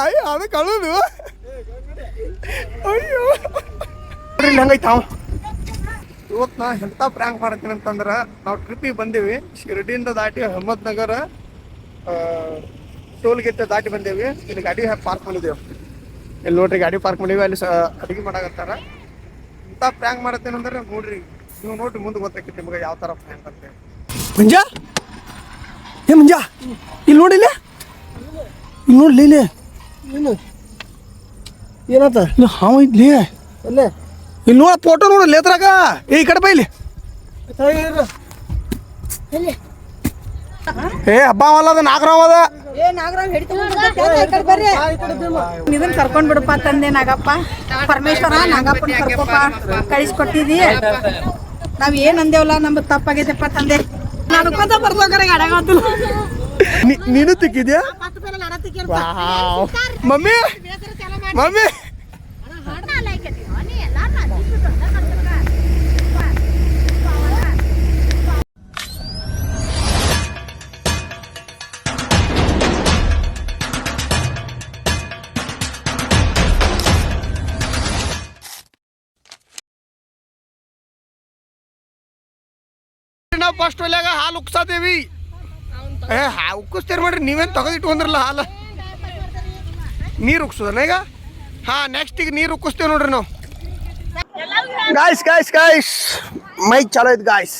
ಅಯ್ಯೋ ಅದು ಕಳುದು ಅಯ್ಯೋ ಇಲ್ಲಿ ಹಂಗೈತಾವ. ಇವತ್ತು ನಾ ಎಂಥ ಪ್ರ್ಯಾಂಕ್ ಮಾಡ್ತೀನಿ ಅಂತಂದ್ರೆ ನಾವು ಟ್ರಿಪ್ಪಿಗೆ ಬಂದೀವಿ. ಶಿರಡಿಯಿಂದ ದಾಟಿ ಅಹಮದ್ನಗರ ಟೋಲ್ಗೇಟ್ ದಾಟಿ ಬಂದೇವಿ. ಇಲ್ಲಿ ಗಾಡಿ ಪಾರ್ಕ್ ಮಾಡಿದ್ದೇವೆ. ಇಲ್ಲಿ ನೋಡ್ರಿ ಗಾಡಿ ಪಾರ್ಕ್ ಮಾಡೀವಿ. ಅಲ್ಲಿ ಅಡುಗೆ ಮಾಡಾಕತ್ತಾರ. ಇಂಥ ಪ್ರ್ಯಾಂಕ್ ಮಾಡತ್ತೀನಿ ಅಂದ್ರೆ ನೋಡ್ರಿ, ನೀವು ನೋಡ್ರಿ ಮುಂದೆ ಗೊತ್ತಾಕೈತಿ ನಿಮ್ಗೆ ಯಾವ ಥರ ಪ್ರ್ಯಾಂಕ್ ಅಂತ. ಮುಂಜಾ ಏ ಮುಂಜಾ ಇಲ್ಲಿ ನೋಡಿಲ್ಲ, ಇಲ್ಲಿ ನೋಡ್ಲಿ ಇಲ್ಲಿ ಏನು ಏನತ್ತ ಇಲ್ಲ ಹಾವ ಇದ್ಲಿ ಅಲ್ಲೇ ಇಲ್ಲಿ ನೋಡ ಫೋಟೋ ನೋಡಲ್ಲ ಎದ್ರಾಗ. ಈ ಕಡೆ ಬೈಲಿ ಏ ಹಬ್ಬ ಅದ ನಾಗರಾವ್ ಅದ. ಇದನ್ನ ಕರ್ಕೊಂಡ್ ಬಿಡಪ್ಪ ತಂದೆ ನಾಗಪ್ಪ. ಪರಮೇಶ್ವರ ನಾಗಪ್ಪನ ಕರ್ಕೊಪ್ಪ ಕಳಿಸ್ಕೊಟ್ಟಿದಿ. ನಾವ್ ಏನ್ ಅಂದೇವಲ್ಲ ನಮ್ದು ತಪ್ಪಾಗೈತೆಪ್ಪ ತಂದೆ. ನಡ್ಕೊಂತ ಬರ್ಬೇಕ್ರೆ ಅಡಗಾತು. ನೀನು ತಿಕ್ಕಿದ್ಯಾ ಮಮ್ಮಿ ಮಮ್ಮಿ ನಾವು ಫಸ್ಟ್ ಒಲ್ಯಾಗ ಹಾಲು ಉಕ್ಸಾದೇವಿ. ಉಕ್ಕಿಸ್ತೀರಿ ಮಾಡ್ರಿ, ನೀವೇನು ತಗೊಂಡಿಟ್ಕೊಂಡ್ರಲ್ಲ ಹಾಲು. ನೀರು ಉಕ್ಸೋದನ್ನ ಈಗ. ಹಾಂ ನೆಕ್ಸ್ಟ್ ಈಗ ನೀರು ಉಕ್ಕಿಸ್ತೇವೆ ನೋಡ್ರಿ ನಾವು. ಗಾಯ್ಸ್ ಗಾಯ್ಸ್ ಗಾಯ್ಸ್ ಮೈಕ್ ಚಾಲೋ ಐತೆ ಗಾಯ್ಸ್.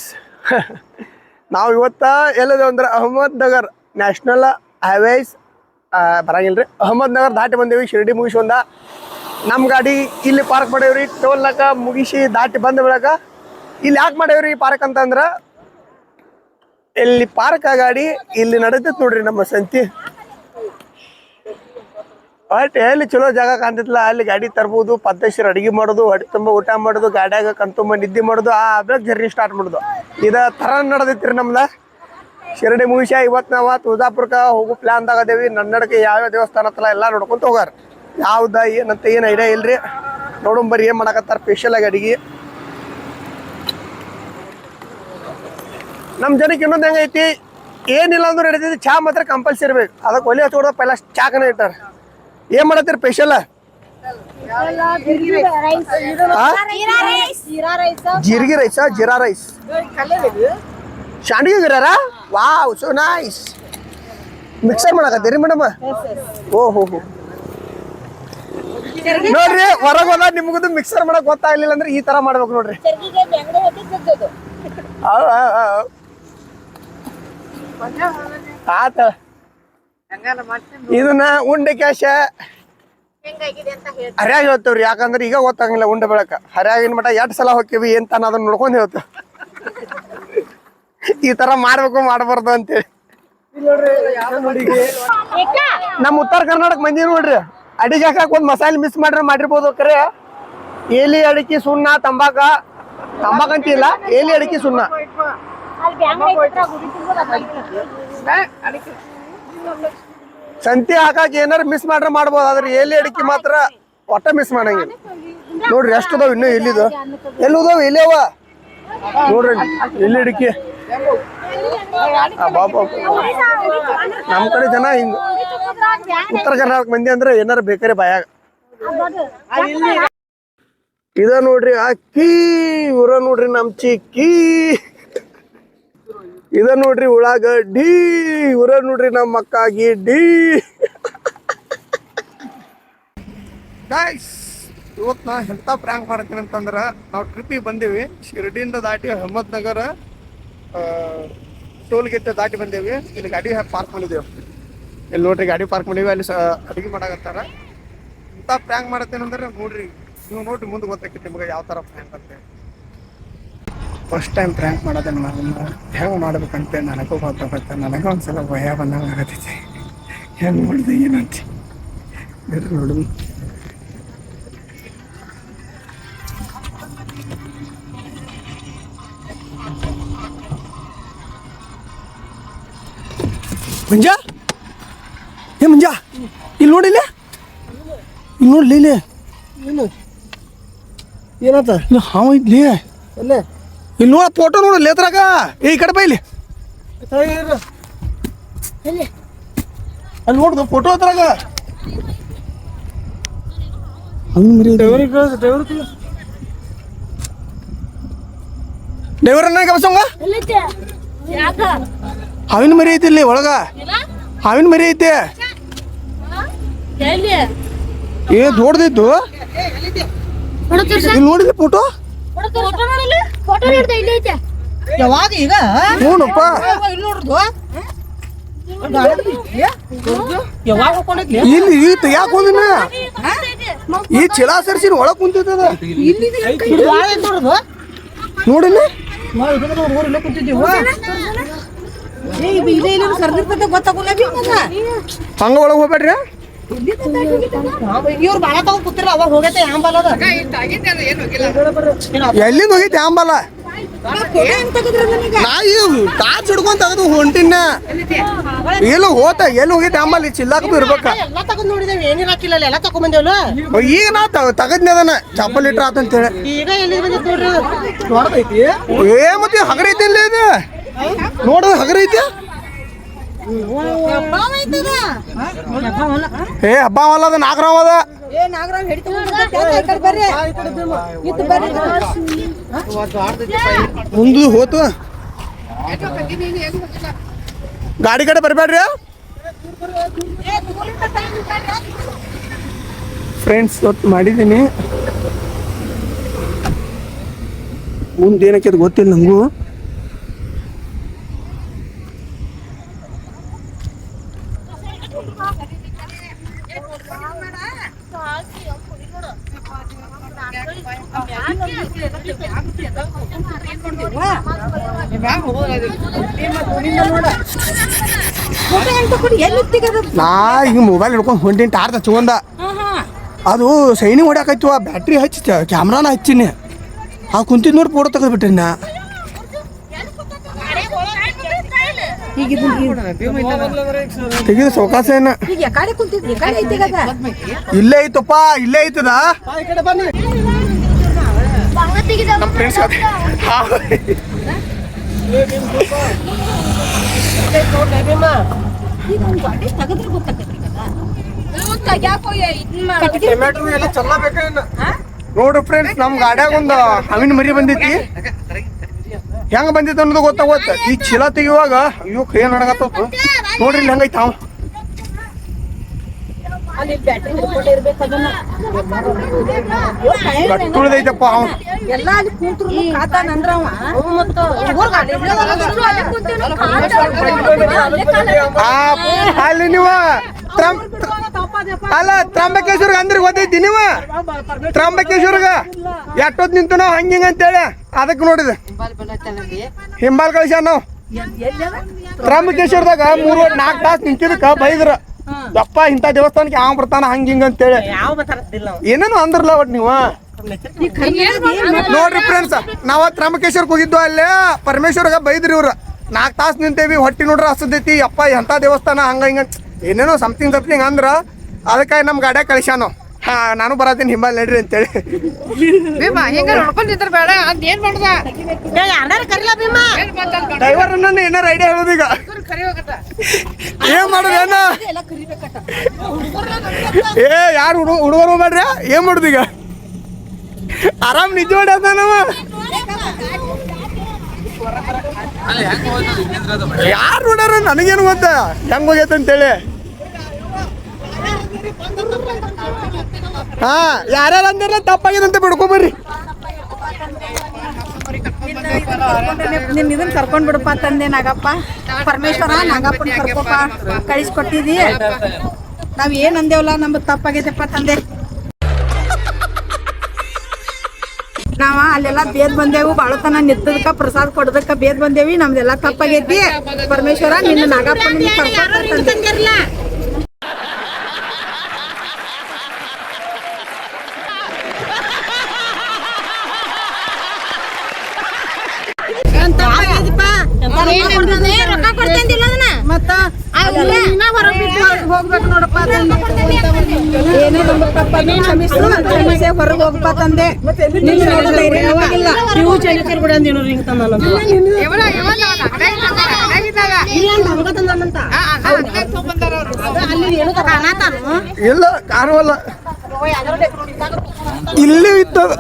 ನಾವು ಇವತ್ತು ಎಲ್ಲದ ಅಂದ್ರೆ ಅಹಮದ್ನಗರ್ ನ್ಯಾಷನಲ್ ಹೈವೇಸ್ ಬರಂಗಿಲ್ಲ ರೀ. ಅಹಮದ್ನಗರ್ ದಾಟಿ ಬಂದೇವಿ. ಶಿರಡಿ ಮುಗಿಸಿ ಬಂದ ನಮ್ಮ ಗಾಡಿ ಇಲ್ಲಿ ಪಾರ್ಕ್ ಮಾಡೇವ್ರಿ. ಟೋಲ್ನಾಗ ಮುಗಿಸಿ ದಾಟಿ ಬಂದ ಬೆಳಕ ಇಲ್ಲಿ ಯಾಕೆ ಮಾಡೇವ್ರಿ ಪಾರ್ಕ್ ಅಂತಂದ್ರೆ ಇಲ್ಲಿ ಪಾರ್ಕ್ ಆ ಗಾಡಿ ಇಲ್ಲಿ ನಡೀತೈತೆ ನೋಡ್ರಿ ನಮ್ಮ ಸಂತಿ. ಬಟ್ ಎಲ್ಲಿ ಚಲೋ ಜಾಗ ಕಾಣ್ತಿತ್ತಲ್ಲ ಅಲ್ಲಿ ಗಾಡಿ ತರ್ಬೋದು, ಪದ್ಧತಿರು ಅಡುಗೆ ಮಾಡೋದು, ಹೊಟ್ಟೆ ತುಂಬ ಊಟ ಮಾಡೋದು, ಗಾಡಿಯಾಗ ಕಣ್ತುಂಬ ನಿದ್ದೆ ಮಾಡೋದು, ಆಮೇಲೆ ಜರ್ನಿ ಸ್ಟಾರ್ಟ್ ಮಾಡೋದು. ಇದು ಥರ ನಡೆದೈತಿ ರೀ ನಮ್ದು. ಶಿರಡಿ ಮುಗಿಸಿ ಇವತ್ತು ನಾವು ತುಳಜಾಪುರಕ್ಕೆ ಹೋಗೋ ಪ್ಲ್ಯಾನ್ದಾಗ ಅದೇವಿ. ನನ್ನಡಕ್ಕೆ ಯಾವ್ಯಾವ ದೇವಸ್ಥಾನ ಹತ್ತಲ್ಲ ಎಲ್ಲ ನೋಡ್ಕೊಂತ ಹೋಗಾರ. ಯಾವ್ದು ಏನಂತ ಏನು ಐಡಿಯಾ ಇಲ್ರಿ. ನೋಡೋಂಬರಿ ಏನು ಮಾಡಕತ್ತಾರ ಸ್ಪೆಷಲಾಗಿ ಅಡುಗೆ. ನಮ್ಮ ಜನಕ್ಕೆ ಇನ್ನೊಂದು ಹೆಂಗೈತಿ, ಏನಿಲ್ಲ ಅಂದ್ರೂ ನಡೀತೈತಿ, ಚಹಾ ಮಾತ್ರ ಕಂಪಲ್ಸರಿ ಬೇಕು. ಅದಕ್ಕೆ ಒಲೆ ಹಚ್ಕೊಡ್ದ ಪೈಲ ಚಾಕನ ಇಟ್ಟಾರ. ಏನು ಮಾಡತ್ತೀರಿ ಸ್ಪೆಷಲ್? ಜೀರಿಗೆ ರೈಸಾ ಜೀರಾ ರೈಸ್ ಶಾಂಡಿಗೆ ಗಿರಾರ ವಾವ್ ಸೋ ನೈಸ್. ಮಿಕ್ಸರ್ ಮಾಡಕತ್ತೀರಿ ಮೇಡಮ್? ಓಹೋ ಹೋ ನೋಡ್ರಿ ಹೊರಗೆ ಹೋದ ನಿಮ್ಗದು ಮಿಕ್ಸರ್ ಮಾಡಕ್ ಗೊತ್ತಾಗ್ಲಿಲ್ಲ ಅಂದ್ರೆ ಈ ತರ ಮಾಡ್ಬೇಕು ನೋಡ್ರಿ. ಆತ ಇದನ್ನ ಉಂಡೆ ಕ್ಯಾಶ ಹರ್ಯಾಗ ಹೇಳ್ತೇವ್ರಿ. ಯಾಕಂದ್ರೆ ಈಗ ಗೊತ್ತಾಗಿಲ್ಲ ಉಂಡೆ ಬೆಳಕ. ಹರ್ಯಾಗಿನ ಮಟ 2 ಸಲ ಹೋಗ್ತೀವಿ ಅಂತ ಅದನ್ನ ನೋಡ್ಕೊಂಡು ಹೇಳ್ತೇವೆ. ಈ ತರ ಮಾಡ್ಬೇಕು ಮಾಡಬಾರ್ದು ಅಂತೇಳಿ. ನಮ್ಮ ಉತ್ತರ ಕರ್ನಾಟಕ ಮಂದಿ ನೋಡ್ರಿ ಅಡಿಗೆ ಹಾಕಕ್ ಒಂದ್ ಮಸಾಲೆ ಮಿಸ್ ಮಾಡ್ರೆ ಮಾಡಿರ್ಬೋದು. ಕರೆ ಏಲಿ ಅಡಿಕೆ ಸುಣ್ಣ ತಂಬಾಕಂತಿಲ್ಲ, ಏಲಿ ಅಡಿಕೆ ಸುಣ್ಣ ಸಂತಿ ಹಾಕಾಕ ಏನಾರು ಮಿಸ್ ಮಾಡ್ರೆ ಮಾಡ್ಬೋದು. ಆದ್ರೆ ಎಲ್ಲಿ ಅಡಿಕೆ ಮಾತ್ರ ಒಟ್ಟ ಮಿಸ್ ಮಾಡಂಗಿಲ್ಲ. ನೋಡ್ರಿ ಎಷ್ಟು ಅದಾವ ಇನ್ನೂ ಎಲ್ಲಿದು ಎಲ್ಲಿ ಉದಾವ ಎಲ್ಲಿ ಅವ ನೋಡ್ರಿ ಎಲ್ಲಿ ಅಡಿಕೆ. ನಮ್ಮ ಕಡೆ ಜನ ಹಿಂಗ ಉತ್ತರ ಕರ್ನಾಟಕ ಮಂದಿ ಅಂದ್ರೆ ಏನಾರು ಬೇಕಾರೆ ಬಾಯಾಗ. ಇದ ನೋಡ್ರಿ ಅಕ್ಕಿ, ಇವ್ರ ನೋಡ್ರಿ ನಮ್ ಚಿಕ್ಕಿ, ಇದ ನೋಡ್ರಿ ಉಳ್ಳಾಗಡ್ಡಿ, ಇವ್ರ ನೋಡ್ರಿ ನಮ್ಮ ಅಕ್ಕ ಗಿಡ್ಡಿ. ಗೈಸ್ ಇವತ್ತು ನಾ ಎಂಥ ಪ್ರ್ಯಾಂಕ್ ಮಾಡ್ತೀನಿ ಅಂತಂದ್ರೆ ನಾವು ಟ್ರಿಪ್ಪಿಗೆ ಬಂದೀವಿ. ಶಿರಡಿಯಿಂದ ದಾಟಿ ಅಹಮದ್ನಗರ ಟೋಲ್ಗೇಟ್ ದಾಟಿ ಬಂದೇವಿ. ಇಲ್ಲಿ ಗಾಡಿ ಪಾರ್ಕ್ ಮಾಡಿದ್ದೇವೆ. ಇಲ್ಲಿ ನೋಡ್ರಿ ಗಾಡಿ ಪಾರ್ಕ್ ಮಾಡೀವಿ. ಅಲ್ಲಿ ಅಡುಗೆ ಮಾಡಾಕತ್ತಾರ. ಇಂಥ ಪ್ರ್ಯಾಂಕ್ ಮಾಡತ್ತೀನಿ ಅಂದ್ರೆ ನೋಡ್ರಿ, ನೀವು ನೋಡ್ರಿ ಮುಂದೆ ಗೊತ್ತಾಕೈತಿ ನಿಮ್ಗೆ ಯಾವ ಥರ ಪ್ರ್ಯಾಂಕ್ ಅಂತ. ಫಸ್ಟ್ ಟೈಮ್ ಪ್ರ್ಯಾಂಕ್ ಮಾಡೋದನ್ನ ನಾನು ಹೆಂಗೆ ಮಾಡ್ಬೇಕಂತ ನನಗೂ ಗೊತ್ತಾಗುತ್ತೆ. ನನಗೆ ಒಂದ್ಸಲ ಭಯ ಬಂದಂಗೆ ಆಗತ್ತೈತಿ. ಹೆಂಗೆ ಮಾಡಿದೆ ಏನಂತ ನೋಡು. ಮುಂಜಾ ಏ ಮುಂಜಾ ಇಲ್ಲಿ ನೋಡಿಲ್ಲ, ಇಲ್ಲಿ ನೋಡ್ಲಿ ಇಲ್ಲಿ ಏನು ಏನತ್ತ ಇಲ್ಲ ಹಾವ ಇದ್ಲಿ ಅಲ್ಲೇ. ಇಲ್ಲಿ ನೋಡ ಫೋಟೋ ನೋಡಲ್ಲ ಎದ್ರಾಗ. ಈ ಕಡೆ ಬೈಲಿ ಅಲ್ಲಿ ನೋಡ್ದು ಫೋಟೋ ಅದ್ರಾಗ. ಡ್ರೈವರ್ನ ಕಬಸಂಗ ಹಾವಿನ ಮರಿ ಐತಿ ಇಲ್ಲಿ ಒಳಗ ಹಾವಿನ ಮರಿ ಐತಿ ಏ ದೊಡ್ಡದಿತ್ತು ಇಲ್ಲಿ ನೋಡಿದ್ರಿ ಫೋಟೋ ಯಾವಾಗ ಈಗ ಹ್ಞೂನಪ್ಪ ಯಾವಾಗ ಹೋಗ್ಕೊಂಡಿದ್ಲಿ ಇಲ್ಲಿ ಈ ತೆಗ್ಯಾಕ ಹೋದಿನ ಈ ಚಿಲಾ ಸರ್ಸಿನ ಒಳಗ್ ಕುಂತಿದ್ದದ ನೋಡಿನ ಗೊತ್ತಾಗಲ್ಲ ಹಂಗ ಒಳಗ್ ಹೋಗ್ಬೇಡ್ರಿ ಇವ್ರು ಬಾಳ ತಗೊಂಡ್ ಕೂತಿರ ಅವಾಗ ಹೋಗೈತೆ ಯಾಂಬಲ್ಲದ ಎಲ್ಲಿಂದ ಹೋಗೈತಿ ಆಂಬಲ್ಲ ನಾ ಈಗ ಟಾರ್ಚ್ ಹಿಡ್ಕೊಂಡ್ ತೆಗೆದು ಹೊಂಟಿನ ಎಲ್ಲಿ ಹೋಗೈತಿ ಆಂಬಲ್ಲ ಚಿಲ್ಲಾಕದು ಇರ್ಬೇಕ ಎಲ್ಲ ತಗೊಂಡ್ ನೋಡಿದೇವಿ ಏನೇನ್ ಹಾಕಿಲ್ಲ ಎಲ್ಲ ತಗೊಂಡ್ ಬಂದೇವಲ್ಲ ಈಗ ನಾ ತಗದ್ನಿ ಅದನ್ನ ಚಪ್ಪಲ್ ಇಟ್ರ ಆತಂತ ಹೇಳಿ ಈಗ ಎಲ್ಲಿ ಬಂದಿತ್ತು ನೋಡ್ರಿ ಏ ಮತ್ತೆ ಹಗರ ಐತಿ ಇಲ್ಲ ಇದು ನೋಡು ಹಗರ ಐತಿ ಏ ಹಬ್ಬ ಅಲ್ಲ ಅದ ನಾಗರಾವ್ ಅದ ಮುಂದೆ ಹೋತು ಗಾಡಿ ಕಡೆ ಬರ್ಬೇಡ್ರಿ ಫ್ರೆಂಡ್ಸ್ ಇವತ್ತು ಮಾಡಿದ್ದೀನಿ ಮುಂದೇನಕ್ಕೆ ಅದು ಗೊತ್ತಿಲ್ಲ ನಂಗೂ ನಾ ಈಗ ಮೊಬೈಲ್ ಹಿಡ್ಕೊಂಡು ಹೊಂಟಿನ ಟಾರ್ಚ್ ಹಚ್ಕೊಂಡ ಅದು ಸೈನಿಂಗ್ ಹೊಡ್ಯಾಕೈತಿ ಬ್ಯಾಟ್ರಿ ಹಚ್ಚಿ ಕ್ಯಾಮ್ರಾನ ಹಚ್ಚಿನಿ ಆ ಕುಂತಿದ್ ನೋಡಿ ಫೋಟೋ ತೆಗೆದ್ಬಿಟ್ರಿ ನಾ ತೆಗಿದ ಸೌಕಾಸ ಏನ ಇಲ್ಲೇ ಐತಪ್ಪ ಇಲ್ಲೇ ಐತದ ನಮ್ಮ ಫ್ರೆಂಡ್ಸ್ ನೋಡ್ರಿ ಫ್ರೆಂಡ್ಸ್ ನಮ್ ಗಾಡ್ಯಾಗ ಒಂದು ಹಾವಿನ ಮರಿ ಬಂದೈತಿ ಹೆಂಗ ಬಂದಿತ್ತು ಅನ್ನೋದು ಗೊತ್ತಾಗೋತ್ತ ಈ ಚೀಲ ತೆಗಿಯುವಾಗ ಅಯ್ಯೋ ಕೈ ನಡಗತ್ತ ನೋಡ್ರಿ ಇಲ್ಲಿ ಹೆಂಗೈತಿ ಹಾವು ಗಟ್ಟುಳಿದೈತಪ್ಪ ಹಾವು ಎಲ್ಲ ಅಲ್ಲಿ ಕೂತ್ರು ಕಾತಾನಂದ್ರ ಅಲ್ಲಿ ನೀವು ಅಲ್ಲ ತ್ರಂಬಕೇಶ್ವರ್ಗ ಅಂದ್ರೆ ಗೊತ್ತೈತಿ ನೀವು ತ್ರಂಬಕೇಶ್ವರ್ಗ ಎಷ್ಟೊತ್ತು ನಿಂತು ನಾವು ಹಂಗಿಂಗ ಅಂತೇಳಿ ಅದಕ್ಕೆ ನೋಡಿದೆ ಹಿಂಬಾಲ್ ಕಳಿಸ್ಯಾನ ನಾವು ತ್ರಂಬಕೇಶ್ವರದಾಗ 3-4 ತಾಸು ನಿಂತಿದ್ದಕ್ಕ ಬೈದ್ರ ಯಪ್ಪ ಇಂಥ ದೇವಸ್ಥಾನಕ್ಕೆ ಯಾವ ಬರ್ತಾನ ಹಂಗಿಂಗ ಅಂತೇಳಿ ಏನೇನು ಅಂದ್ರಲ್ಲ ಒಟ್ಟು ನೀವು ನೋಡ್ರಿ ಫ್ರೆಂಡ್ಸ್ ನಾವ ತ್ರಂಬಕೇಶ್ವರ್ಗೆ ಹೋಗಿದ್ವು ಅಲ್ಲೇ ಪರಮೇಶ್ವರ್ಗ ಬೈದ್ರಿ ಇವ್ರ 4 ತಾಸು ನಿಂತೇವಿ ಹೊಟ್ಟಿ ನೋಡ್ರ ಹಸದೈತಿ ಯಪ್ಪ ಎಂಥ ದೇವಸ್ಥಾನ ಹಂಗ ಹಿಂಗ ಏನೇನೋ ಸಮಥಿಂಗ್ ಅಂದ್ರ ಅದಕ್ಕಾಗಿ ನಮ್ ಗಾಡ್ಯಾಗ ಕಳಿಸ್ಯಾನು ಹಾ ನಾನು ಬರತ್ತೀನಿ ಹಿಂಬಾಲ್ ನಡ್ರಿ ಅಂತೇಳಿ ಡ್ರೈವರ್ ನನ್ನ ಏನಾರ ಐಡಿಯಾ ಹೇಳೋದೀಗ ಏನ್ ಮಾಡೋದು ಏನ ಏ ಯಾರು ಹುಡುಗರು ಮಾಡ್ರಿ ಏನ್ ಮಾಡುದು ಈಗ ಆರಾಮ್ ನಿಜ ಹೊಡ್ಯಾದ ನಾವ ಯಾರು ನೋಡ್ಯಾರ ನನಗೇನು ಗೊತ್ತ ಹೆಂಗ್ ಹೋಗೈತೆ ಅಂತೇಳಿ ಹಾ ಯಾರ್ಯಾರು ಅಂದಿರಲ್ಲ ತಪ್ಪಾಗಿದಂತ ಬಿಡ್ಕೊಂಬರ್ರಿ ನಿನ್ ಇದನ್ನ ಕರ್ಕೊಂಡ್ ಬಿಡಪ್ಪ ತಂದೆ ನಾಗಪ್ಪ ಪರಮೇಶ್ವರ ನಾಗಪ್ಪನ ಕರ್ಕೊಪ್ಪ ಕಳಿಸ್ಕೊಟ್ಟಿದಿ ನಾವ್ ಏನ್ ಅಂದೇವಲ್ಲ ನಮ್ದು ತಪ್ಪಾಗೈತೆಪ್ಪ ತಂದೆ ನಾವ ಅಲ್ಲೆಲ್ಲ ಬೇದ್ ಬಂದೇವು ಬಾಳತನ ನಿತ್ತದಕ್ಕ ಪ್ರಸಾದ ಕೊಡದಕ್ಕ ಬೇದ್ ಬಂದೇವಿ ನಮ್ದೆಲ್ಲ ತಪ್ಪಾಗೈತಿ ಪರಮೇಶ್ವರ ನಿನ್ನ ನಾಗಪ್ಪನ ಕರ್ಕೊಂಡ್ ಮತ್ತ ಹೋಗ್ಬೇಕು ನೋಡಪ್ಪ ಏನೇ ನಮ್ಗೆ ತಪ್ಪಾಗಿ ಕ್ಷಮಿಸು ಹೊರಗೆ ಹೋಗಪ್ಪ ತಂದೆ ಯಾವಾಗಿಲ್ಲ ನೀವು ಚಳಿಕರ್ ಬಿಡ ಅಂದೇನೋರು ಹಿಂಗ ಇಲ್ಲ ಕಾಣವಲ್ಲ ಇಲ್ಲಿ ಇತ್ತದ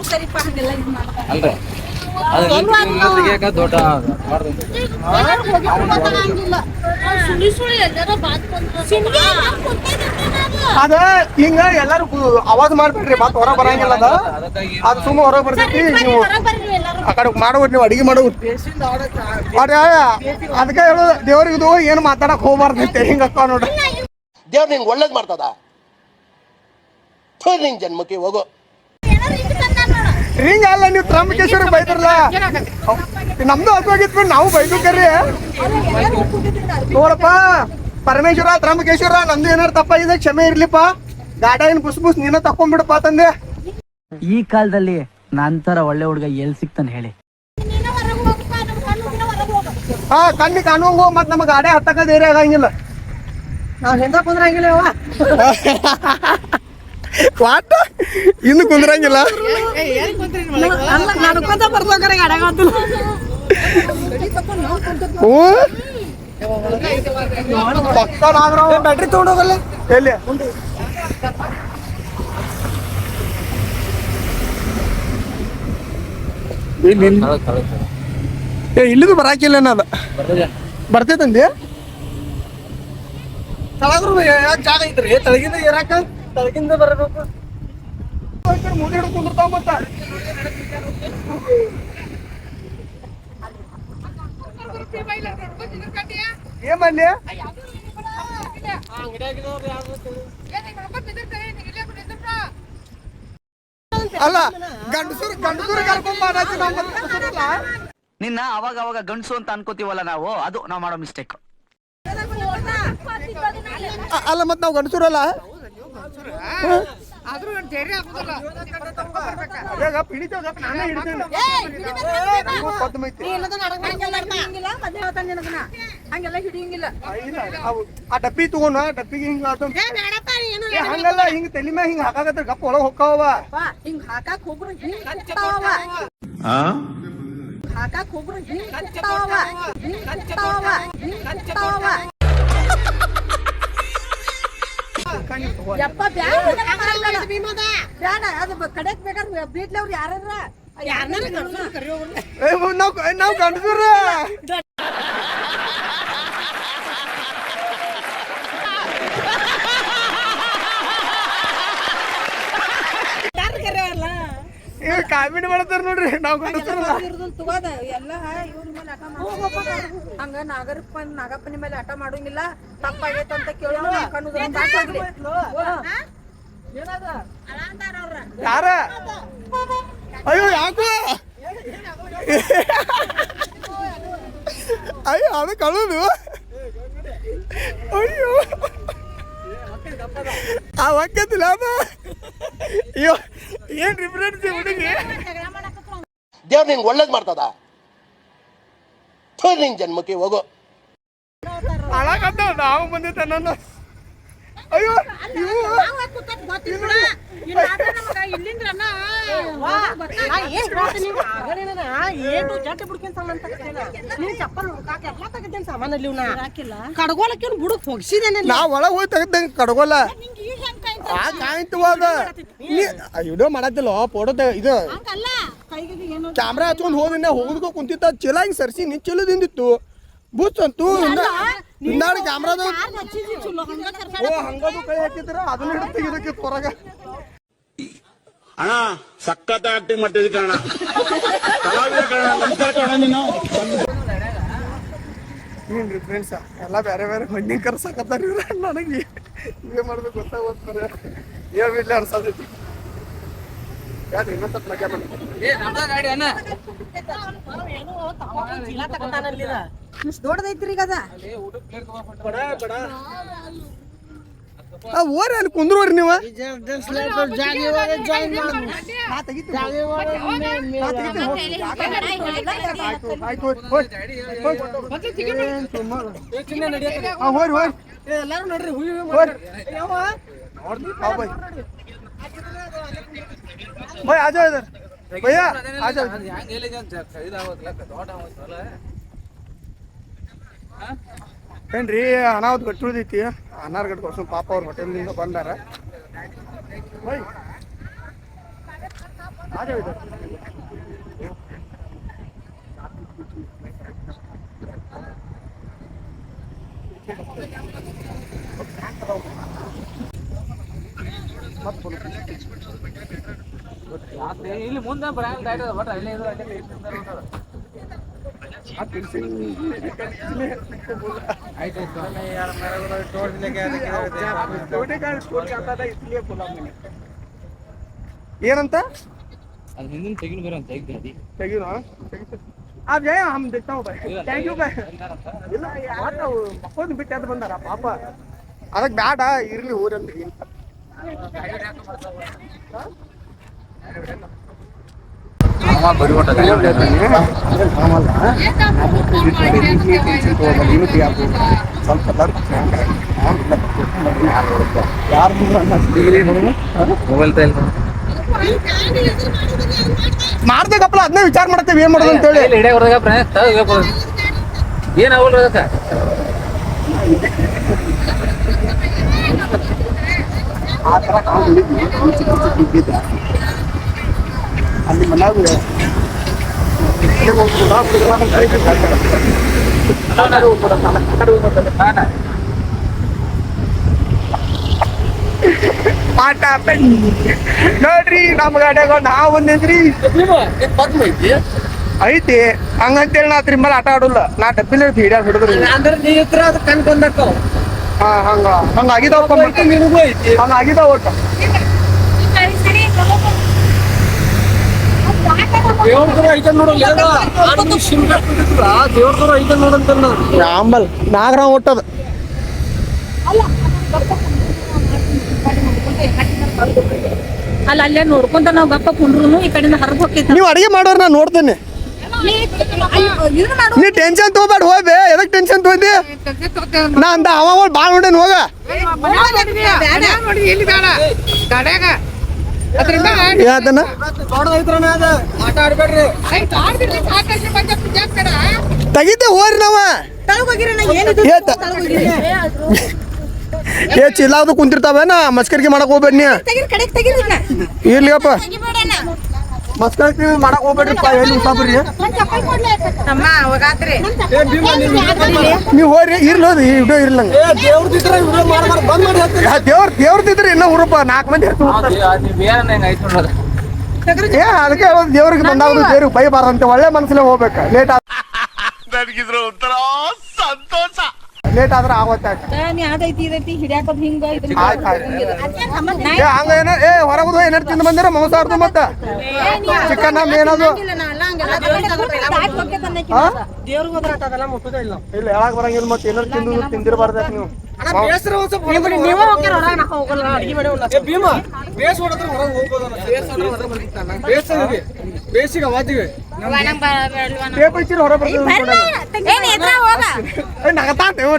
ಸರಿಪ್ಪ ಹಂಗೆಲ್ಲ ಇದು ಮಾಡ್ಬಾರ್ದು. ಅಲ್ರಿ ಅದು ತೆಗಿಯಾಕ ದೊಡ್ಡ ಅದ ಹಿಂಗ ಎಲ್ಲಾರು ಅವಾಜ್ ಮಾಡ್ಬೇಡ್ರಿ ಮತ್ ಹೊರ ಬರಂಗಿಲ್ಲ ಅದ ಅದು ಸುಮ್ಮ ಹೊರಗೆ ಬರ್ತೈತಿ ನೀವು ಆ ಕಡೆ ಮಾಡೋದು ನೀವು ಅಡಿಗೆ ಮಾಡೋದು ಅದಕ್ಕೆ ಹೇಳೋದು ದೇವ್ರಿಗೆ ಇದು ಏನು ಮಾತಾಡಕ್ ಹೋಗ್ಬಾರ್ದೈತೆ ಹಿಂಗ ಅಕ್ಕ ನೋಡ್ರಿ ದೇವ್ರು ನಿಂಗೆ ಒಳ್ಳೇದು ಮಾಡ್ತದ ನಿನ್ ಜನ್ಮಕ್ಕೆ ಹೋಗೋ ಹಿಂಗ ಅಲ್ಲ ನೀವು ತ್ರಂಬಕೇಶ್ವರಿಗೆ ಬೈದ್ರಲ್ಲ ನಮ್ದು ಹತ್ತೋಗಿತ್ತು ನಾವು ಬೈದು ಕರ್ರಿ ನೋಡಪ್ಪ ಪರಮೇಶ್ವರ ತ್ರಂಬಕೇಶ್ವರ ನಂದು ಏನಾರು ತಪ್ಪಾಗಿದೆ ಕ್ಷಮೆ ಇರ್ಲಿಪ್ಪ ಗಾಡ ಏನ್ ಬುಸ್ ನೀನ ತಕೊಂಡ್ಬಿಡಪ್ಪ ತಂದೆ ಈ ಕಾಲದಲ್ಲಿ ನಂತರ ಒಳ್ಳೆ ಹುಡುಗ ಎಲ್ಲಿ ಸಿಗ್ತಾನೆ ಹೇಳಿ. ಹಾ ಕಣ್ಣಿ ಕಾಣುವಂಗು ಮತ್ ನಮ್ ಗಾಡಿ ಹತ್ತಕ ಧೈರ್ಯ ಆಗಂಗಿಲ್ಲ ನಾವ್ ಹಿಂದ ಕುಂದ್ರಂಗಿಲ್ಲ ಅವ್ವ. ವಾಟ ಇನ್ನು ಕುಂದ್ರಂಗಿಲ್ಲ ಅಲ್ಲ ನಡ್ಕೊಂತ ಬರ್ಬೇಕಾರೆ ಗಾಡ್ಯಾಗ ಹತ್ತಿಲ್ಲ. ಪಕ್ಕ ಬ್ಯಾಟ್ರಿ ತಗೊಂಡೋಗಲ್ಲ ಎಲ್ಲಿ ಇಲ್ಲಿದು ಬರಾಕಿಲ್ಲ ಅನ್ನೋದ ಬರ್ತೈತಂದಿ ತಳಗ್ರು ಯಾಕೆ ಜಾಗ ಐತ್ರಿ ತಳಗಿಂದ ಏರಾಕ ತಳಗಿಂದ ಬರಬೇಕು ಮೂಡಿ ಹಿಡ್ದು ಕುಂದಿರ್ತಾವ ಮತ್ತ ಏನ್ ಮಾಡ್ಲಿ ಅಲ್ಲ ಗಂಡಸರು ಕರ್ಕೊಂಡ್ ನಿನ್ನ ಅವಾಗ ಅವಾಗ ಗಂಡಸು ಅಂತ ಅನ್ಕೋತೀವಲ್ಲ ನಾವು, ಅದು ನಾವು ಮಾಡೋ ಮಿಸ್ಟೇಕ್. ಅಲ್ಲ ಮತ್ ನಾವ್ ಗಂಡಸರಲ್ಲ ಹಂಗೆಲ್ಲ ಹಿಡಿಯಂಗಿಲ್ಲ. ಆ ಡಬ್ಬಿ ತಗೋಣ ಡಬ್ಬಿಗೆ ಹಿಂಗ ಹಂಗಲ್ಲ ಹಿಂಗ ತಲಿ ಮ್ಯಾಗ ಹಿಂಗ ಹಾಕಾಗತ್ತ ಗಪ್ಪ ಒಳಗ್ ಹೊಕ್ಕಾವ ಹಿಂಗ್ ಹಾಕಾಕ್ ಹೋಗ್ರು ಹಿಂಗ್ ಹಾಕಾಕ್ ಹೋಗ್ರು ಹಿಂಗ್ ಯಪ್ಪ ಬ್ಯಾಡ ಅದು ಕಡೆಕ್ ಬೇಕಾದ್ರೆ ಬೀಟ್ಲಿ ಅವ್ರು ಯಾರ ನಾವ್ ಗಂಡಸರ ಕಾಮಿಡಿ ಮಾಡ್ತಾರ ನೋಡ್ರಿ ನಾವ್ ಗಂಡಸರಲ್ಲ ತಗೋದ ಎಲ್ಲ ಇವ್ರ ಮೇಲೆ ಆಟ ಹಂಗ ನಾಗಪ್ಪನ ಮೇಲೆ ಆಟ ಮಾಡೋಂಗಿಲ್ಲ ತಪ್ಪಾಗೈತ ಅಂತ ಕೇಳೋಣ ಯಾರ ಅಯ್ಯೋ ಯಾಕೋ ಅಯ್ಯೋ ಅದು ಕಳುದು ಅಯ್ಯೋ ಆ ಒಕ್ಕತ್ತಿಲ್ಲ ಅದ ಅಯ್ಯೋ ಏನ್ ಡಿಫ್ರೆನ್ಸ್ ಹುಡುಗಿ ದೇವ್ರು ನಿಂಗೆ ಒಳ್ಳೇದು ಮಾಡ್ತದ ನಿನ್ ಜನ್ಮಕ್ಕೆ ಹೋಗೋ ಹಾಳಾಗತ್ತ ನಾವು ಬಂದಿದ್ದ ನನ್ನ ಅಯ್ಯೋ ಕಡ್ಗೋಲಕ್ಕೆ ಬುಡಕ್ ಹೋಗ್ಸಿದೇನೆ ನಾವ್ ಒಳಗ್ ಹೋಗಿ ತೆಗ್ದಂಗ ಕಡ್ಗೋಲ್ಲ ಆ ಕಾಯ್ತುವಾಗ ವಿಡಿಯೋ ಮಾಡತ್ತಿಲ್ಲ ಫೋಟೋ ಇದು ಕ್ಯಾಮ್ರಾ ಹಚ್ಕೊಂಡ್ ಹೋದಿನ ಹೋಗುದಕ್ಕೂ ಕುಂತಿತ್ತ ಚಲ ಹಿಂಗ್ ಸರ್ಸಿ ನೀ ಚಲೋದಿಂದಿತ್ತು ಬೂತ್ ಅಂತೂ ಹಿಂದಾಡಿ ಕ್ಯಾಮ್ರಾದ ಓ ಹಂಗದು ಕೈ ಹಾಕಿದ್ರ ಅದನ್ನ ಹಿಡಿದು ತೆಗಿದಕ್ಕಿತ್ತು ಹೊರಗ ಅಣ್ಣ ಸಖತ್ ಆಕ್ಟಿಂಗ್ ಮಾಡ್ತಿದ್ದಿ ಕಣ ಕಲಾವಿದ ಕಣ ನಮಸ್ಕಾರ ಕಣ ನೀನು ಏನ್ರಿ ಫ್ರೆಂಡ್ಸ ಎಲ್ಲ ಬೇರೆ ಬೇರೆ ಮಂಡಿ ಕರ್ಸಕತ್ತಾರ ಇವ್ರ ನನಗೆ ಏನ್ ಮಾಡ್ಬೇಕು ಗೊತ್ತಾಗೋದ್ತಾರೆ ಏನ್ ಬಿಡ್ಲಿ ಅನ್ಸತೈತಿ ಯಾರು ಇನ್ನೊಂದ್ ಮಜಾ ದೊಡ್ಡದೈತ್ರಿ ಈಗ ಅದ ಓರಿ ಅಲ್ಲಿ ಕುಂದ್ರೋರಿ ನೀವು ಹೋರಿ ಹೋರಿ ಎಲ್ಲಾರು ನೋಡ್ರಿ भाई आ जाओ इधर भैया आ जाओ ಏನ್ರಿ ಅನಾಹುತ ಗಟ್ಟುಳಿದೈತಿ ಅನ್ನಾರ್ ಗಟ್ಟು ಕೊಡ್ಸು ಪಾಪ ಅವ್ರ ಹೋಟೆಲ್ನಿಂದ ಬಂದಾರ ಇಲ್ಲಿ ಮುಂದೆ ಬರಂಗಿಲ್ಲ ಆಯ್ತದ ಬಟ್ ಅಲ್ಲೇ ಇದು ಏನಂತ ಅದು ಹಿಂದಿನ ತೆಗಿಲು ಬರೋ ಅಂತ ತೆಗ್ದು ತೆಗಿನ आप जाए हम देखता हूँ भाई थैंक यू भाई ಇಲ್ಲ ಮಕ್ಕೋದು ಬಿಟ್ಟು ಅದು ಬಂದಾರ ಪಾಪ ಅದಕ್ಕೆ ಬ್ಯಾಡ ಇರ್ಲಿ ಊರಂತ ಮೊಬೈಲ್ ತೈಲ್ ಮಾಡ್ಬೇಕಪ್ಪಲ್ಲ ಅದನ್ನೇ ವಿಚಾರ ಮಾಡ್ತೇವೆ ಏನ್ ಮಾಡೋದು ಅಂತೇಳಿ ಹಿಡಿಯ ಹೊರಗ ಏನ್ ಅವಲ್ರಿ ಅದಕ್ಕೆ ಆ ಥರ ನಾವು ಅಲ್ಲಿ ಮನ್ಯಾಗ ಪಾಠ ನೋಡ್ರಿ ನಮ್ ಗಾಡ್ಯಾಗ ನಾವ್ ಒಂದೇನ್ರಿ ಐತಿ ಹಂಗಂತೇಳಿ ನಾ ತ್ರಿಮಲ್ ಆಟ ಆಡಲ್ಲ ನಾ ಡಬ್ಬಿಲಿ ಹಿಡಿಯಾಗ ಹಿಡಿದ್ರಿ ಹಾ ಹಂಗ ಆಗಿದಾವ ಹಂಗ ಆಗಿದಾವ ಒಟ್ಟು ಆಂಬಲ್ ನಾಗರಾವ್ ಒಟ್ಟದ ಅಲ್ಲ ಅಲ್ಲೇ ನೋಡ್ಕೊಂತ ನಾವ್ ಗಪ್ಪ ಕುಂಡ್ರು ಈ ಕಡೆಯಿಂದ ಹೊರಗೆ ಹೋಗ್ತೈತಿ ನೀವು ಅಡಿಗೆ ಮಾಡೋರ್ ನಾ ನೋಡ್ತೇನೆ ನೀ ಟೆನ್ಷನ್ ತಗೋಬೇಡ ಹೋಗ್ಬೇ ಎದಕ್ ಟೆನ್ಷನ್ ತಗೋದಿ ನಾ ಅಂದ ಅವ ಬಾಳ್ ನೋಡೇನ್ ಹೋಗ ಯಾತನ ತೆಗಿತೆ ಹೋರಿ ನಾವ ಏ ಚಿಲ್ಲಾವ್ದು ಕುಂತಿರ್ತಾವೇನ ಮಸ್ಕರ್ಗಿ ಮಾಡಕ್ ಹೋಗ್ಬೇಡಿ ನೀ ಇರ್ಲಿಯಪ್ಪ ಮಸ್ಕರ್ಗಿ ಮಾಡಕ್ ಹೋಗ್ಬೇಡ್ರಿಪ್ಪ ಎಲ್ಲಿ ಉಸಾಬ್ರಿ ನೀವು ಹೋರಿ ಇರ್ಲೋದು ಈ ವಿಡಿಯೋ ಇರ್ಲಂಗ ದೇವ್ರದಿದ್ರೆ ಇನ್ನ ಊರಪ್ಪ 4 ಮಂದಿ ಏ ಅದಕ್ಕೆ ಹೇಳೋದು ದೇವ್ರಿಗೆ ಬಂದಾಗ ದೇವ್ರಿಗೆ ಬೈಬಾರ್ದಂತೆ ಒಳ್ಳೆ ಮನಸ್ಸಲ್ಲೇ ಹೋಗ್ಬೇಕು ಲೇಟ್ ನನಗಿದ್ರ ಒಂಥರ ಸಂತೋಷ ಲೇಟ್ ಆದ್ರೆ ಆವತ್ತಾಯ್ತು ಹಂಗ ಏನ ಏ ಹೊರಗುದು ಏನಾರು ತಿಂದು ಬಂದಿರ ಮಾಂಸಾರ್ದು ಮತ್ತ ಚಿಕನ್ ಏನದು ಇಲ್ಲ ಹೇಳಕ್ ಬರಂಗಿಲ್ಲ ಮತ್ತೆ ಏನಾರು ತಿಂದಿರಬಾರ್ದ ನೀವು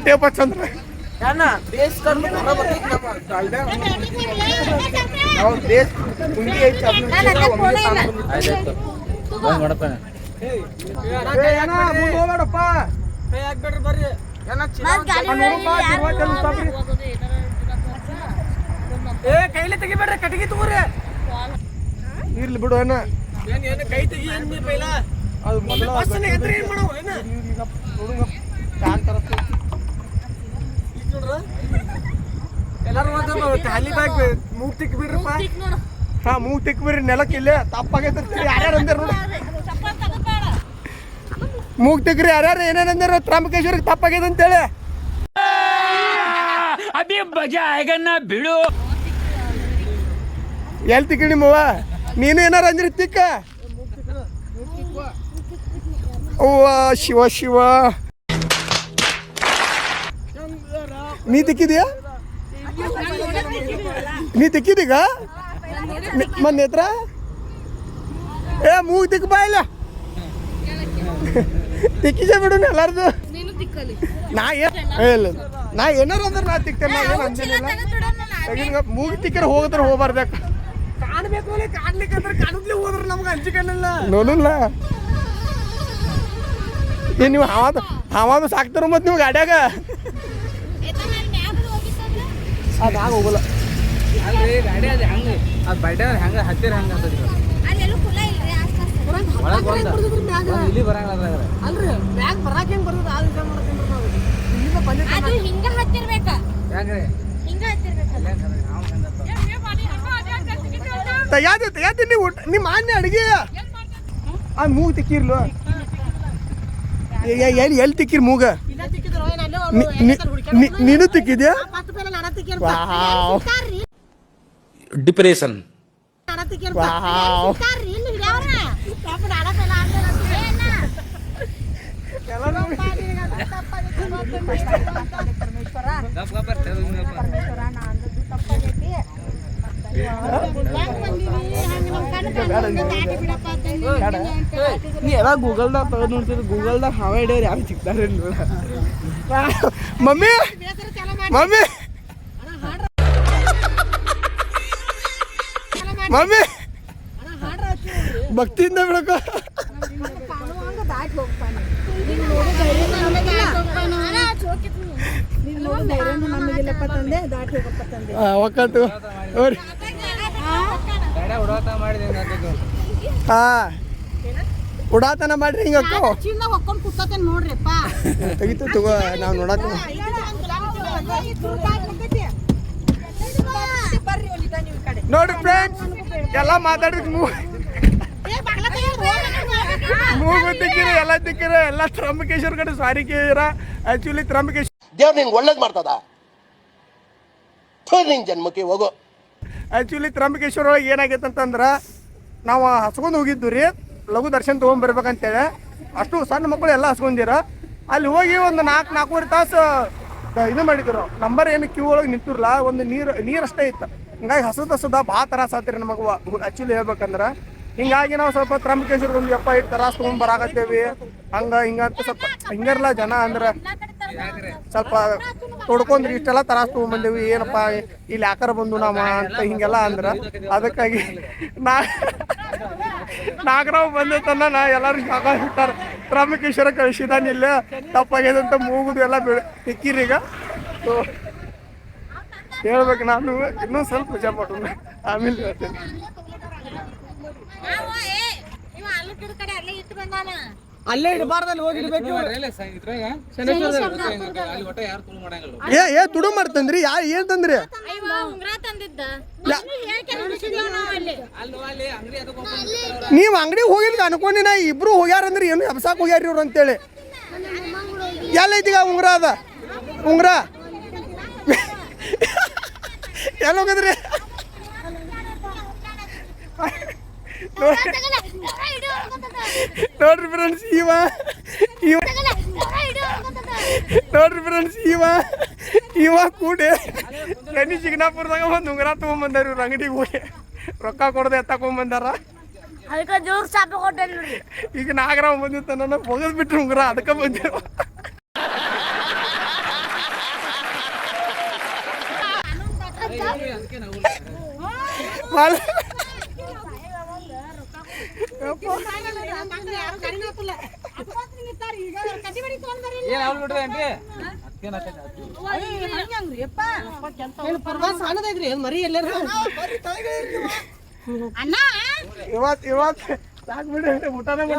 ಟೇಪ್ ಹಚ್ಚಂದ್ರ ಹೋಗ್ಬೇಡಪ್ಪ ಕೈಲಿ ತೆಗಿಬೇಡ್ರಿ ಕಟ್ಟಿಗೆ ತಗೋರಿ ಇರ್ಲಿ ಬಿಡು ಏನ ಕೈ ತೆಗಿ ಅದು ಖಾಲಿ ಬ್ಯಾಗ್ ಮೂಗ್ ತಿಕ್ ಬಿಡ್ರಪ್ಪ ಹಾ ಮೂಗ್ ತಿಕ್ ಬಿಡ್ರಿ ನೆಲಕ್ಕೆ ಇಲ್ಲೇ ತಪ್ಪಾಗೈತೆ ಯಾರ್ಯಾರು ಅಂದಾರ ನೋಡಿ ಮೂಗ್ ತಿಕ್ರಿ ಯಾರ್ಯಾರು ಏನೇನ್ ಅಂದಾರ ತ್ರಂಬಕೇಶ್ವರಿಗೆ ತಪ್ಪಾಗೈತೆ ಅಂತೇಳಿ ಬಿಡು ಎಲ್ಲಿ ತಿಕ್ಕಿ ನಿಮ್ಮವ್ವ ನೀನು ಏನಾರ ಅಂದ್ರಿ ತಿಕ್ಕ ಅವ್ವ ಶಿವ ಶಿವ ನೀ ತಿಕ್ಕಿದ್ಯಾ ನೀ ತಿಕ್ಕಿದೀಗ ಮನ್ ನೇತ್ರ ಏ ಮೂಗ್ ತಿಕ್ಕ ಬಾ ಇಲ್ಲ ತಿಕ್ಕಿಜೆ ಬಿಡು ಎಲ್ಲಾರ್ದು ನಾ ಏನಾರ ಅಂದ್ರೆ ನಾ ತಿಕ್ತೇನೆ ನಾ ಏನು ಅಂದಿಲ್ಲ ಮೂಗಿ ತಿಕ್ಕರ ಹೋಗಿದ್ರೆ ಹೋಗ್ಬಾರ್ದಕ್ಕ ಕಾಣ್ಬೇಕು ಕಾಣ್ಲಿಕ್ಕಂದ್ರೆ ಕಾಣುದ್ಲಿ ಹೋದ್ರೆ ನಮ್ಗೆ ಅಂಜಿಕಲ್ಲ ನೋಡಲ್ಲ ಏ ನೀವು ಹಾವಾದ ಸಾಕ್ತಾರ ಮತ್ತೆ ನೀವು ಗಾಡ್ಯಾಗ ಅದಾಗ ಹೋಗಲ್ಲ ಅಲ್ರಿ ಗಾಡಿ ಅದು ಹೆಂಗೆ ಅದು ಬಡ್ಡೆ ಹೆಂಗೆ ಹತ್ತಿರ ಹೆಂಗೆ ಅಂತದ್ರಿ ಒಳಗೆ ಬಂದ ಇಲ್ಲಿ ಬರಂಗಿಲ್ಲ ಅದ್ರಾಗ ಅಲ್ರಿ ಬ್ಯಾಗ್ ಬರಾಕ್ ಹೆಂಗ್ ಬರ್ತದ ಆ ವಿಚಾರ ಮಾಡ್ತೀನಿ ನಾವು ಇಲ್ಲಿಂದ ಬಂದಿದ್ದ ಅದು ಹಿಂಗ ಹತ್ತಿರ್ಬೇಕ ಯಾಕ್ರಿ ಹಿಂಗ ಹತ್ತಿರ್ಬೇಕ ಯಾವ್ದು ನೀವು ನಿಮ್ಮ ಆನೆ ಅಡಿಗೆ ಆ ಮೂಗು ತಿಕ್ಕಿರ್ಲು ಎಲ್ಲಿ ತಿಕ್ಕಿರ್ ಮೂಗ ಇಲ್ಲ ತಿಕ್ಕಿದ್ರು ಏನ್ ಅಲ್ಲೇ ನೀನು ತಿಕ್ಕಿದ್ಯಾ ಫಸ್ಟ್ ಪೇಲ ನಾನ ತಿಕ್ಕಿರ್ ಡಿಪ್ರೆಷನ್ ನಾನ ತಿಕ್ಕಿರ್ ವಾವ್ ಸಿಕ್ಕಾರ್ರಿ ಇಲ್ಲಿ ಹಿಡಿಯವ್ರ ಪಾಪ ನಾನ ಪೇಲ ಆಡ್ದೆ ಪರಮೇಶ್ವರ ಪರಮೇಶ್ವರ ನಂದು ತಪ್ಪಾಗೈತಿ ನೀ ಎಲ್ಲ ಗೂಗಲ್ದಾಗ ತೆಗೆದು ನೋಡ್ತಿದ್ರು ಗೂಗಲ್ದಾಗ ಹವಾ ಹಿಡಿಯೋರು ಯಾರು ಸಿಗ್ತಾರೆ ನೋಡ ಮಮ್ಮಿ ಮಮ್ಮಿ ಮಮ್ಮಿ ಭಕ್ತಿಯಿಂದ ಬಿಡಕ ನಮಗಿಲ್ಲಪ್ಪ ತಂದೆ ದಾಟಿ ಹೋಗಪ್ಪ ತಂದೆ ಒಕ್ಕಟ್ಟು ನೋಡಿ ಗಾಡಿ ಉಡಾತ ಮಾಡಿದೆ ಹಾ ಉಡಾತನ ಮಾಡ್ರಿ ಹಿಂಗ ಚೀಲ ಹೊಕ್ಕೊಂಡು ಕೂತೇನೆ ನೋಡ್ರಿಪ್ಪ ತೆಗಿತು ತಗೋ ನಾವು ನೋಡತ್ತೀವಿ ನೋಡ್ರಿ ಫ್ರೆಂಡ್ಸ್ ಎಲ್ಲ ಮಾತಾಡಿದ್ ಮೂಗು ತಿಕ್ಕಿರ ಎಲ್ಲ ತಿಕ್ಕಿರ ಎಲ್ಲ ತ್ರಂಬಕೇಶ್ವರ ಕಡೆ ಸಾರಿ ಕೇಳಿರ ಆಕ್ಚುಲಿ ತ್ರಂಬಕೇಶ್ವರ ದೇವ್ರು ನಿಂಗೆ ಒಳ್ಳೇದು ಮಾಡ್ತದ ನಿನ್ ಜನ್ಮಕ್ಕೆ ಹೋಗೋ ಆ್ಯಕ್ಚುಲಿ ತ್ರಂಬಕೇಶ್ವರ ಒಳಗೆ ಏನಾಗೈತೆ ಅಂತಂದ್ರೆ ನಾವು ಹಸ್ಕೊಂಡು ಹೋಗಿದ್ದು ರೀ ಲಘು ದರ್ಶನ ತೊಗೊಂಬರ್ಬೇಕಂತೇಳಿ ಅಷ್ಟು ಸಣ್ಣ ಮಕ್ಕಳು ಎಲ್ಲ ಹಸ್ಕೊಂಡಿರ ಅಲ್ಲಿ ಹೋಗಿ ಒಂದು 4-4.5 ತಾಸು ಇದು ಮಾಡಿದ್ರು ನಂಬರ್ ಏನು ಕ್ಯೂ ಒಳಗೆ ನಿಂತಿರಲ್ಲ ಒಂದು ನೀರು ಅಷ್ಟೇ ಇತ್ತು ಹಿಂಗಾಗಿ ಹಸದ ಭಾಳ ತ್ರಾಸ ಆತ್ರಿ ನಮಗೆ ಆ್ಯಕ್ಚುಲಿ ಹೇಳ್ಬೇಕಂದ್ರೆ ಹಿಂಗಾಗಿ ನಾವು ಸ್ವಲ್ಪ ತ್ರಂಬಕೇಶ್ವರ ಒಂದು 8 ತರಾಸ್ ತೊಗೊಂಡ್ ಬರಾಕತ್ತೇವಿ ಹಿಂಗಂತ ಸ್ವಲ್ಪ ಹಿಂಗಿರಲ್ಲ ಜನ ಅಂದ್ರೆ ಸ್ವಲ್ಪ ತೊಡ್ಕೊಂಡ್ರಿ ಇಷ್ಟೆಲ್ಲ ತರಾಸ್ ತೊಗೊಂಡ್ಬಂದೇವಿ ಏನಪ್ಪ ಇಲ್ಲಿ ಯಾಕಾರ ಬಂದು ನಾವು ಅಂತ ಹಿಂಗೆಲ್ಲ ಅಂದ್ರೆ ಅದಕ್ಕಾಗಿ ನಾಗರಾವ್ ಬಂದೈತನ್ನ ನಾ ಎಲ್ಲರೂ ಸಾಕಾಗ್ಬಿಟ್ಟಾರ ತ್ರಂಬಕೇಶ್ವರ ಕಳಿಸಿದಾನಿಲ್ಲ ತಪ್ಪಾಗ್ಯದ ಅಂತ ಮೂಗುದು ಎಲ್ಲ ತಿಕ್ಕಿರೀಗ ಸೊ ಹೇಳ್ಬೇಕು ನಾನು ಇನ್ನೂ ಸ್ವಲ್ಪ ಮಜಾ ಮಾಡೋಣ ಆಮೇಲೆ ಹೇಳ್ತೇನೆ ಅಲ್ಲೇ ಇಡಬಾರ್ದಲ್ಲಿ ಹೋಗಿ ಇಡ್ಬೇಕು ಏ ತುಡು ಮಾಡ್ತಂದ್ರಿ ಏನ್ ತಂದ್ರಿ ನೀವ್ ಅಂಗಡಿಗೆ ಹೋಗಿಲ್ಲ ಅನ್ಕೊಂಡಿ ನಾ ಇಬ್ರು ಹೋಗ್ಯಾರಂದ್ರಿ ಏನು ಎಬ್ಸಾಕ್ ಹೋಗ್ಯಾರ ಇವ್ರು ಅಂತೇಳಿ ಎಲ್ಲೈತಿಗ ಉಂಗ್ರ ಅದ ಉಂಗ್ರ ಎಲ್ಲ ಹೋಗದ್ರಿ ನೋಡ್ರಿ ಫ್ರೆಂಡ್ಸ್ ನೋಡ್ರಿ ಫ್ರೆಂಡ್ಸ್ ಇವ ಕೂಡಿ ಶನಿ ಚಿಗ್ನಾಪುರದಾಗ ಒಂದು ಉಂಗ್ರ ತಗೊಂಬಂದಾರ ಇವ್ರ ಅಂಗಡಿಗೆ ಹೋಗಿ ರೊಕ್ಕ ಕೊಡದೆ ತಗೊಂಬಂದಾರ ಈಗ ನಾಗರಾವ್ ಬಂದಿತ್ತ ನನ್ನ ಹೋಗದ್ ಬಿಟ್ರು ಉಂಗ್ರ ಅದಕ್ಕೆ ಬಂದೇವ ಮರಿ ಎಲ್ಲರೂ ಇವತ್ ಸಾಕ್ ಬಿಡ್ರಿ ಊಟನೇ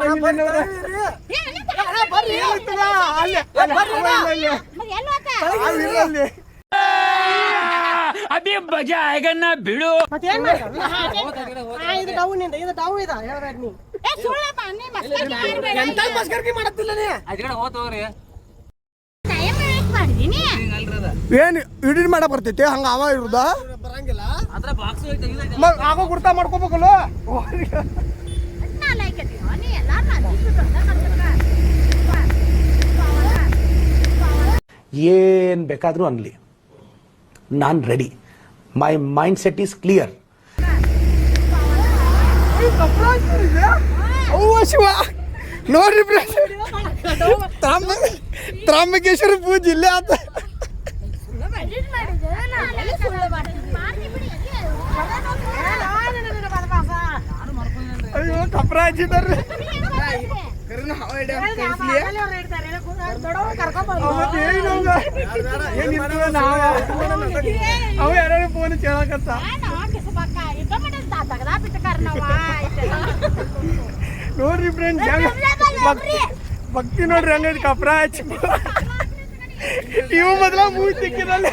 ಅದೇ ಮಜಾ ಆಗನ್ನ ಬಿಡು ಇದು ಡೌನ್ ಇದು ಡೌನ್ ಇದೆ ಹೇಳ್ಬೇಕು ನೀ ಎಂತ ಮಸ್ಕರ್ಕಿ ಮಾಡತ್ತಿಲ್ಲ ನೀ ಅದ್ಗಡೆ ಹೋಗ್ತವ್ರಿ ಏನ್ ಇಡಿಟ್ ಮಾಡಕ್ ಬರ್ತೈತಿ ಹಂಗ ಅವ ಇರುದ ಬರಂಗಿಲ್ಲ ಅದ್ರ ಬಾಕ್ಸ್ ಆಗೋ ಗುರ್ತಾ ಮಾಡ್ಕೋಬೇಕಲ್ಲ ಏನ್ ಬೇಕಾದ್ರೂ ಅನ್ಲಿ ನಾನ್ ready my mind set is clear Shiva ನೋಡ್ರಿ ತ್ರಾಂಬಕೇಶ್ವರ ಪೂಜೆ ಇಲ್ಲೇ ಆತ ಅಯ್ಯೋ ಕಪ್ರ ಹಚ್ಚಿದಾರ್ರಿ ಅವ ಯಾರು ಫೋನ್ ಕೇಳಕತ್ತ ನೋಡ್ರಿ ಫ್ರೆಂಡ್ಸ್ ಭಕ್ತಿ ನೋಡ್ರಿ ಹಂಗೈತಿ ಕಪ್ರ ಹಚ್ಚಿ ಇವು ಮೊದಲ ಮೂವಿ ಸಿಕ್ಕಿರಲ್ಲ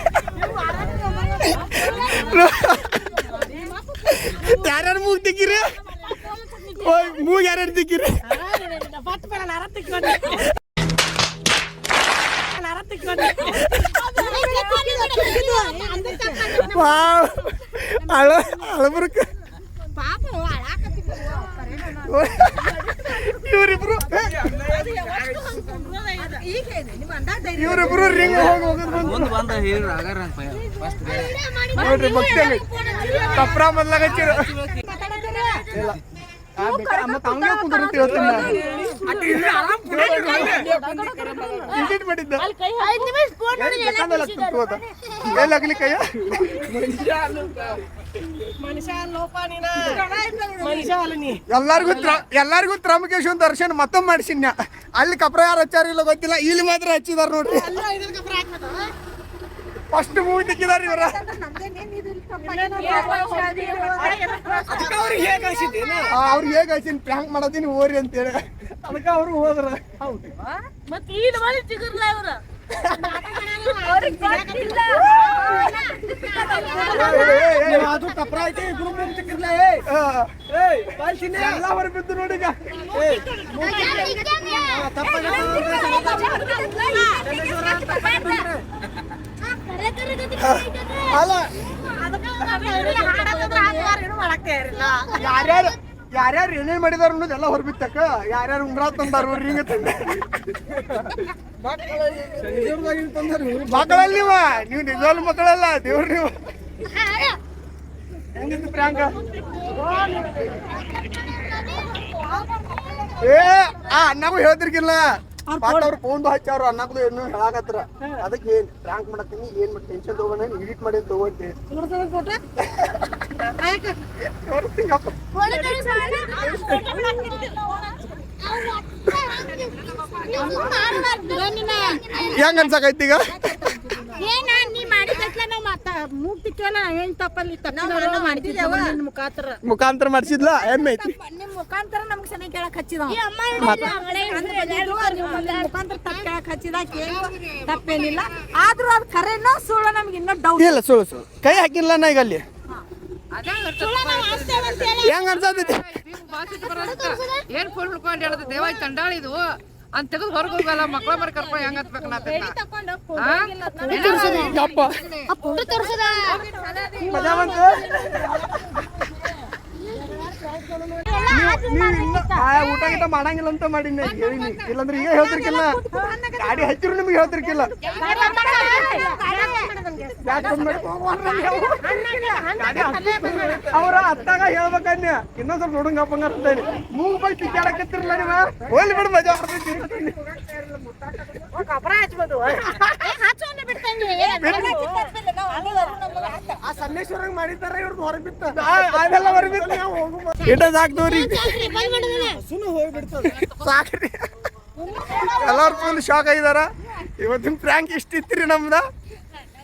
ಯಾರ್ಯಾರು ಮೂಗ್ ತಿಕ್ಕಿರಿ ಮೂಗ್ ಯಾರ್ಯಾರು ತಿಕ್ಕಿರಿ ಅಳಬರ್ಕ ಇವರಿಬ್ರು ರಿಂಗ್ ಹೋಗಿ ನೋಡ್ರಿ ಭಕ್ತಿ ಕಪ್ರ ಮೊದ್ಲಾಗ ಹಚ್ಚಿರ ಮತ್ತೆ ಹಂಗೆ ಕುದುರುತ್ತಿ ಮಾಡಿದ್ದ ಎಲ್ಲಾಗ್ಲಿ ಕೈಯ ಎಲ್ಲಾರ್ಗು ತ್ರಮಕೇಶ್ವರ ದರ್ಶನ ಮತ್ತೊಮ್ಮೆ ಮಾಡಿಸಿನ್ಯ ಅಲ್ಲಿ ಕಪ್ರ ಯಾರು ಹಚ್ಚಾರ ಇಲ್ಲ ಗೊತ್ತಿಲ್ಲ ಇಲ್ಲಿ ಮಾತ್ರ ಹಚ್ಚಿದಾರ ನೋಡ್ರಿ ಫಸ್ಟ್ ಮೂವಿ ತಿಕ್ಕಿದಾರ ಇವರ ಅವ್ರಿಗೆ ಹೇಗೆ ಹಚ್ಚಿನ ಪ್ರ್ಯಾಂಕ್ ಮಾಡೋದಿನಿ ಓರಿ ಅಂತೇಳಿ ಅದಕ್ಕೆ ಅವ್ರು ಹೋದ್ರ ಅದು ಕಪ್ರ ಐತೆ ಇಬ್ರು ಎಲ್ಲ ಹೊರ ಬಿದ್ದು ನೋಡಿ ಅಲ್ಲ ಯಾರ್ಯಾರು ಏನೇನ್ ಮಾಡಿದಾರ ಅನ್ನೋದೆಲ್ಲ ಹೊರಬಿತ್ತಕ್ಕ ಯಾರ್ಯಾರು ಉಂಡ್ರಾ ತಂದಾರ ರಿಂಗ್ ಮಕ್ಕಳಲ್ಲಿ ನೀವು ನಿಜವಾಗ್ಲು ಮಕ್ಕಳಲ್ಲ ದೇವ್ರ ನೀವು ಹೆಂಗಿತ್ತು ಪ್ರ್ಯಾಂಕ ಅಣ್ಣಗೂ ಹೇಳ್ತಿರ್ಕಿಲ್ಲ ಅವ್ರು ಫೋನ್ ಹಚ್ಚಾರು ಅನ್ನಕ್ಕೂ ಏನು ಹೇಳಾಕತ್ರ ಅದಕ್ಕೆ ಏನ್ ಪ್ರ್ಯಾಂಕ್ ಮಾಡತ್ತೀನಿ ಏನ್ ಟೆನ್ಷನ್ ತಗೋಣ ಎಡಿಟ್ ಮಾಡಿ ತಗೋತಿ ಹೆಂಗ ಅನ್ಸಕೈತಿ ಈಗ ಮುಖಾಂತರ ಮಾಡಿಸಿದ್ಲ ಎಮ್ಮೆ ಐತಿ ಮುಖಾಂತರ ನಮ್ಗೆ ಸನಿ ಕೇಳಕ್ ಹಚ್ಚಿದ ಮುಖಾಂತರ ತಪ್ಪ ಕೇಳಕ್ ಹಚ್ಚಿದ ತಪ್ಪೇನಿಲ್ಲ ಆದ್ರೂ ಅದು ಕರೆನೋ ಸುಳ್ಳು ನಮ್ಗೆ ಇನ್ನೂ ಡೌಟ್ ಇಲ್ಲ ಸುಳ್ಳು ಕೈ ಹಾಕಿಲ್ಲ ನಾ ಈಗ ಅಲ್ಲಿ ಹೆಂಗ ಅನ್ಸತೈತಿ ಏನ್ ಫೋನ್ ಹಿಡ್ಕೊಂಡು ಹೇಳದ ದೇವ ತಂಡಾಳಿದು ಅಂತ ತೆಗೆದು ಹೊರಗೆ ಹೋಗಲ್ಲ ಮಕ್ಕಳ ಮರಿ ಕರ್ಕೊಂಡು ಹೆಂಗ್ ಹತ್ಬೇಕು ಊಟ ಗೀಟ ಮಾಡಂಗಿಲ್ಲ ಅಂತ ಮಾಡೀನಿ ಹೇಳಿನಿ ಇಲ್ಲಾಂದ್ರೆ ಈಗ ಹೇಳ್ತಿರ್ಕಿಲ್ಲ ಗಾಡಿ ಹಚ್ಚಿರು ನಿಮ್ಗೆ ಹೇಳ್ತಿರ್ಕಿಲ್ಲ ಅವ್ರ ಅತ್ತಾಗ ಹೇಳ್ಬೇಕನ್ಯ ಇನ್ನೊಂದ್ ಸ್ವಲ್ಪ ನೋಡಂಗಪ್ಪಂಗ ಅಂತೇಳಿ ಮೂಗ್ ಬೈ ತಿಕ್ಕಾಡಕತ್ತಿರಲ್ಲ ನೀವ ಹೋಗ್ಲಿ ಬಿಡು ಮಜಾ ಸನ್ನೇಶ್ವರಂಗ್ ಮಾಡಿದಾರ ಇವ್ರದ್ದು ಹೊರಗೆ ಬಿತ್ತ ಅದೆಲ್ಲ ಹೊರಗೆ ಬಿತ್ತ ಇಟ ಸಾಕ್ತವ್ರಿ ಸಾಕ್ರಿ ಎಲ್ಲಾರು ಫುಲ್ ಶಾಕ್ ಆಗಿದಾರ ಇವತ್ತಿನ ಪ್ರ್ಯಾಂಕ್ ಇಷ್ಟಿತ್ರಿ ನಮ್ದ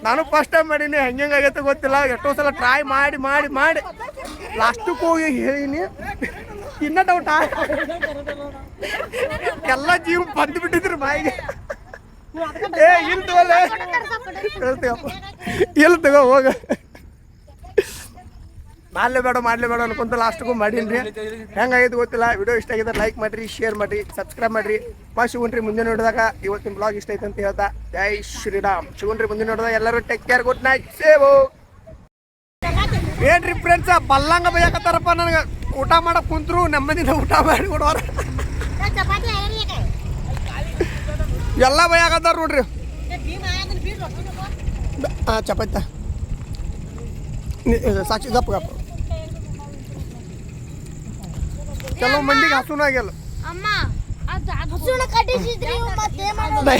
ನಾನು ಫಸ್ಟ್ ಟೈಮ್ ಮಾಡೀನಿ ಹೆಂಗೈತೆ ಗೊತ್ತಿಲ್ಲ ಎಷ್ಟೋ ಸಲ ಟ್ರೈ ಮಾಡಿ ಮಾಡಿ ಮಾಡಿ ಲಾಸ್ಟಕ್ಕೆ ಹೋಗಿ ಹೇಳಿನಿ ಇನ್ನ ಡೌಟ ಎಲ್ಲ ಜೀವ ಬಂದು ಬಿಟ್ಟಿದ್ರಿ ಬಾಯಿಗೆ ಇಲ್ಲಿ ತಗೋಲ್ಲ ಇಲ್ಲಿ ತಗೋ ಹೋಗ ಮಾಡ್ಲೇಬೇಡ ಅನ್ಕೊಂತ ಲಾಸ್ಟ್ಗೂ ಮಾಡೀನಿ ಹೆಂಗಾಗಿದ್ದು ಗೊತ್ತಿಲ್ಲ ವಿಡಿಯೋ ಇಷ್ಟ ಆಗಿದ್ರೆ ಲೈಕ್ ಮಾಡಿರಿ ಶೇರ್ ಮಾಡಿರಿ ಸಬ್ಸ್ಕ್ರೈಬ್ ಮಾಡಿರಿ ಸಿಗುಣ್ರಿ ಮುಂದೆ ನೋಡಿದಾಗ ಇವತ್ತಿನ ಬ್ಲಾಗ್ ಇಷ್ಟ ಐತೆ ಅಂತ ಹೇಳ್ತಾ ಜೈ ಶ್ರೀರಾಮ್ ಸಿಗುಣ್ರಿ ಮುಂದೆ ನೋಡಿದಾಗ ಎಲ್ಲರೂ ಟೇಕ್ ಕೇರ್ ಗುಡ್ ನೈಟ್ ಸೇವು ಏನ್ರಿ ಫ್ರೆಂಡ್ಸ ಬಲ್ಲಂಗ ಬೈಯಾಕತ್ತಾರಪ್ಪ ನನಗೆ ಊಟ ಮಾಡಕ್ ಕುಂತ್ರು ನೆಮ್ಮದಿನ ಊಟ ಮಾಡಿ ಕೊಡೋರ ಎಲ್ಲ ಬೈಯಾಕತ್ತಾರ ನೋಡ್ರಿ ಚಪಾತಿ ಸಾಕ್ಷಿ ಗಪ್ಪ ಕೆಲವು ಮಂದಿಗೆ ಹಸುನ ಆಗ್ಯಲ್ಲ ಅಮ್ಮ ಹಸುನ ಕಟ್ಟಿಸಿದ್ರಿ ಮತ್ತೆ